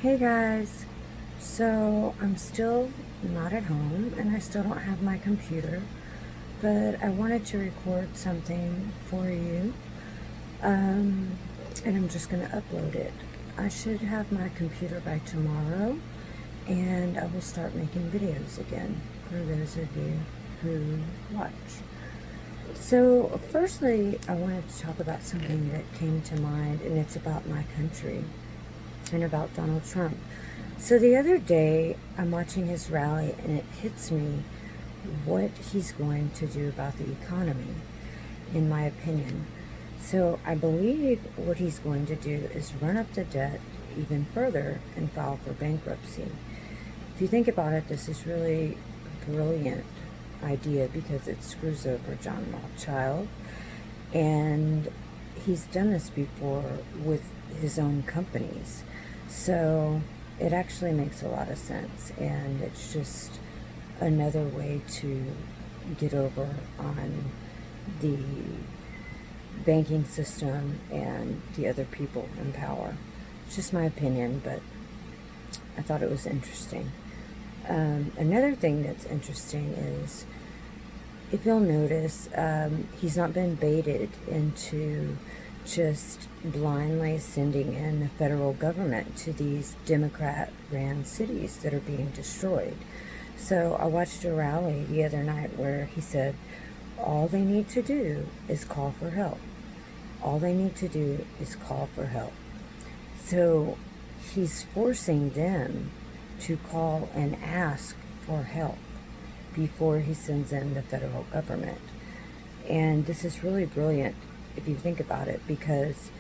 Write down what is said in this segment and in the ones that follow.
Hey guys, so I'm still not at home and I still don't have my computer, but I wanted to record something for you, um, and I'm just going to upload it. I should have my computer by tomorrow and I will start making videos again for those of you who watch. So, firstly, I wanted to talk about something that came to mind, and it's about my country and about Donald Trump. So the other day, I'm watching his rally, and it hits me what he's going to do about the economy, in my opinion. So I believe what he's going to do is run up the debt even further and file for bankruptcy. If you think about it, this is really a brilliant idea because it screws over John Rothschild, and he's done this before with his own companies. So it actually makes a lot of sense, and it's just another way to get over on the banking system and the other people in power. It's just my opinion, but I thought it was interesting. Another thing that's interesting is, if you'll notice, he's not been baited into just blindly sending in the federal government to these Democrat-ran cities that are being destroyed. So I watched a rally the other night where he said, all they need to do is call for help. All they need to do is call for help. So he's forcing them to call and ask for help before he sends in the federal government. And this is really brilliant if you think about it, because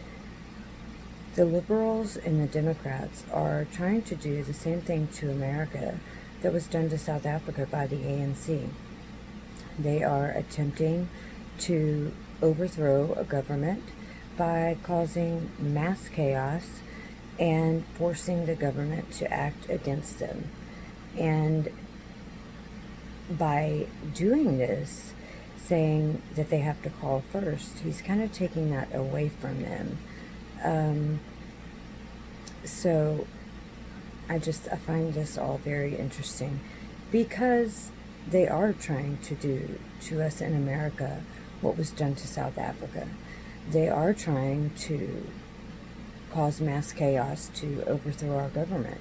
the liberals and the Democrats are trying to do the same thing to America that was done to South Africa by the ANC. They are attempting to overthrow a government by causing mass chaos and forcing the government to act against them. And by doing this, saying that they have to call first, he's kind of taking that away from them. Um, so I find this all very interesting, because they are trying to do to us in America what was done to South Africa. They are trying to cause mass chaos to overthrow our government.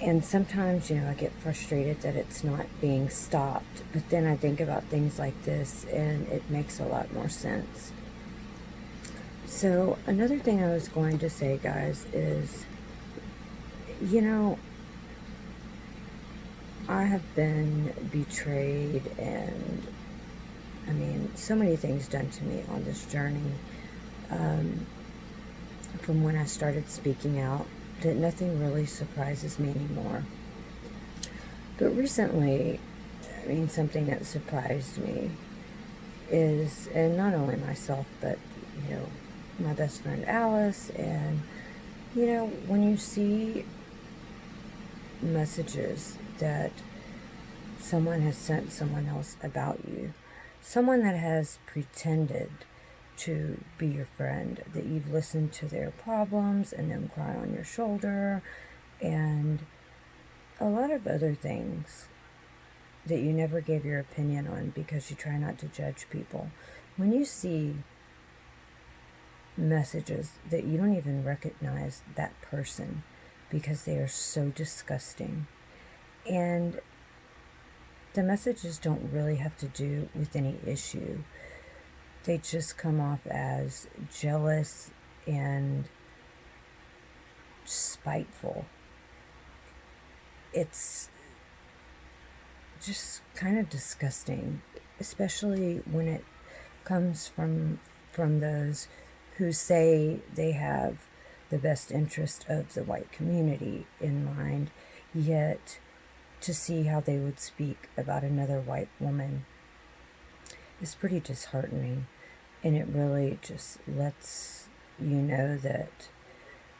And sometimes, I get frustrated that it's not being stopped. But then I think about things like this and it makes a lot more sense. So, another thing I was going to say, guys, is, you know, I have been betrayed, and so many things done to me on this journey, um, from when I started speaking out, that nothing really surprises me anymore. But recently, something that surprised me is, and not only myself, but, my best friend Alice, and, when you see messages that someone has sent someone else about you, someone that has pretended to be your friend, that you've listened to their problems and them cry on your shoulder, and a lot of other things that you never gave your opinion on because you try not to judge people. When you see messages that you don't even recognize that person because they are so disgusting, and the messages don't really have to do with any issue, they just come off as jealous and spiteful. It's just kind of disgusting, especially when it comes from those who say they have the best interest of the white community in mind, yet to see how they would speak about another white woman is pretty disheartening, and it really just lets you know that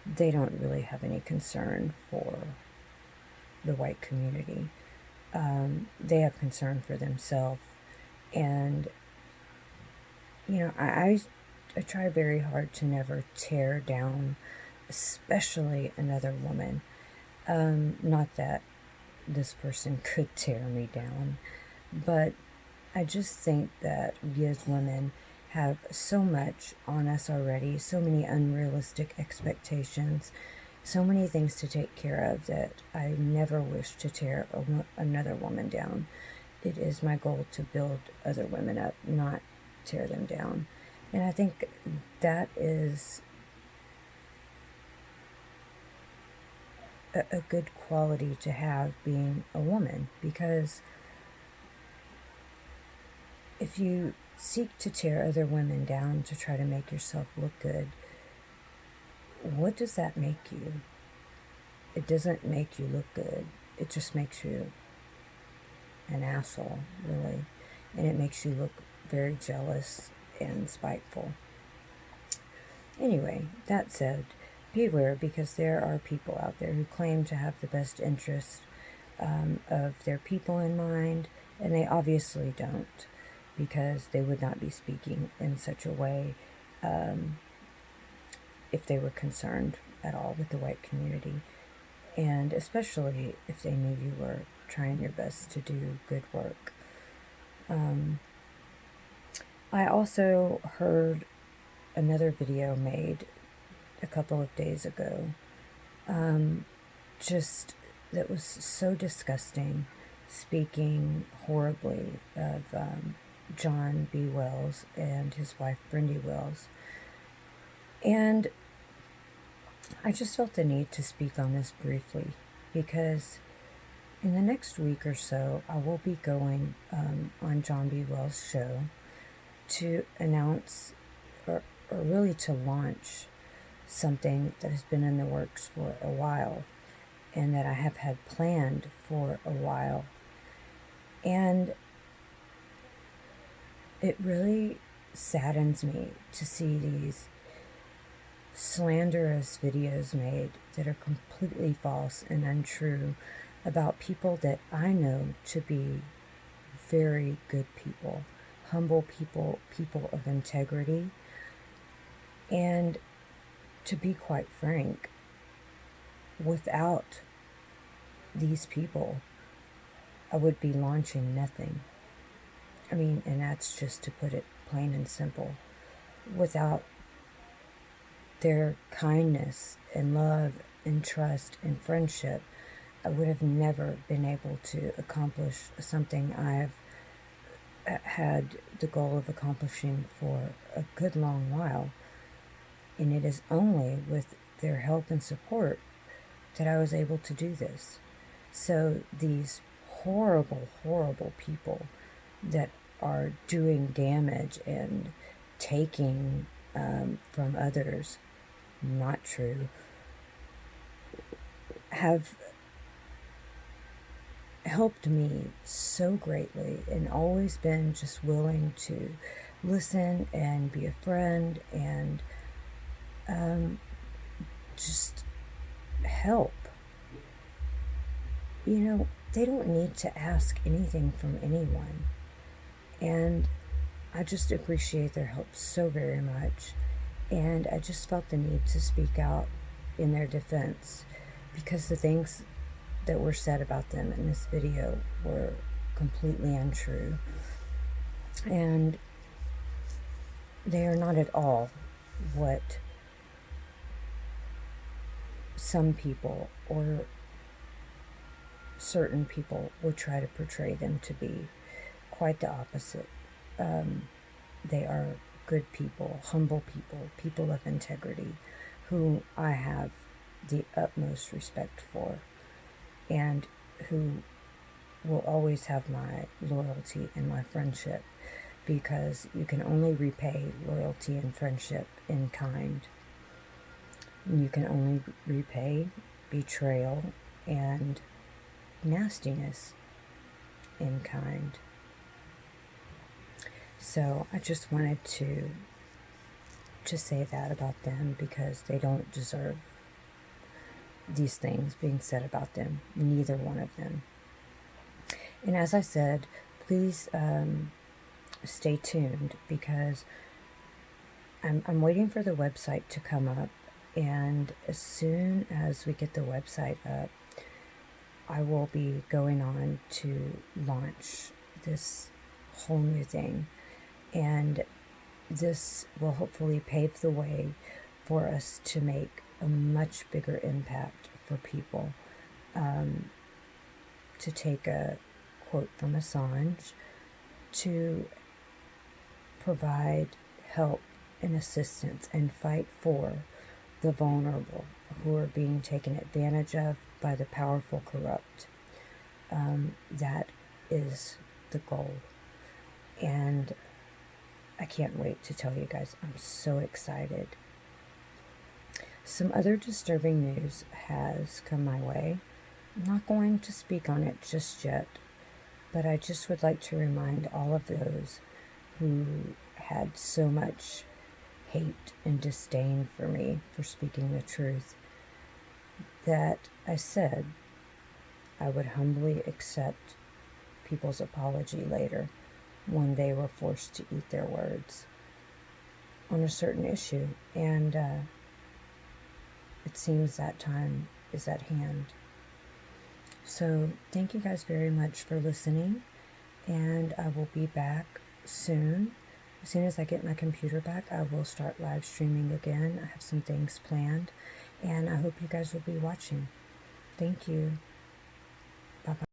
they don't really have any concern for the white community. They have concern for themselves, and I try very hard to never tear down especially another woman. Not that this person could tear me down, but I just think that we as women have so much on us already, so many unrealistic expectations, so many things to take care of that I never wish to tear another woman down. It is my goal to build other women up, not tear them down. And I think that is a good quality to have being a woman, because if you seek to tear other women down to try to make yourself look good, what does that make you? It doesn't make you look good. It just makes you an asshole, really. And it makes you look very jealous and spiteful. Anyway, that said, beware, because there are people out there who claim to have the best interest of their people in mind, and they obviously don't, because they would not be speaking in such a way if they were concerned at all with the white community, and especially if they knew you were trying your best to do good work. I also heard another video made a couple of days ago, just that was so disgusting, speaking horribly of John B. Wells and his wife Brindy Wells. And I just felt the need to speak on this briefly, because in the next week or so, I will be going on John B. Wells' show to announce, or really to launch, something that has been in the works for a while and that I have had planned for a while. And it really saddens me to see these slanderous videos made that are completely false and untrue about people that I know to be very good people, humble people, people of integrity. And to be quite frank, without these people, I would be launching nothing. I mean, and that's just to put it plain and simple. Without their kindness and love and trust and friendship, I would have never been able to accomplish something I've had the goal of accomplishing for a good long while. And it is only with their help and support that I was able to do this. So these horrible, horrible people that are doing damage and taking from others, not true, have helped me so greatly and always been just willing to listen and be a friend and just help. You know, they don't need to ask anything from anyone. And I just appreciate their help so very much. And I just felt the need to speak out in their defense, because the things that were said about them in this video were completely untrue. And they are not at all what some people or certain people would try to portray them to be. Quite the opposite. They are good people, humble people, people of integrity, who I have the utmost respect for, and who will always have my loyalty and my friendship, because you can only repay loyalty and friendship in kind. You can only repay betrayal and nastiness in kind. So I just wanted to say that about them, because they don't deserve these things being said about them, neither one of them. And as I said, please stay tuned, because I'm waiting for the website to come up. And as soon as we get the website up, I will be going on to launch this whole new thing. And this will hopefully pave the way for us to make a much bigger impact for people. To take a quote from Assange, to provide help and assistance and fight for the vulnerable who are being taken advantage of by the powerful corrupt. That is the goal. And I can't wait to tell you guys. I'm so excited. Some other disturbing news has come my way. I'm not going to speak on it just yet, but I just would like to remind all of those who had so much hate and disdain for me for speaking the truth that I said I would humbly accept people's apology later when they were forced to eat their words on a certain issue. And it seems that time is at hand. So thank you guys very much for listening, and I will be back soon. As soon as I get my computer back, I will start live streaming again. I have some things planned, and I hope you guys will be watching. Thank you. Bye-bye.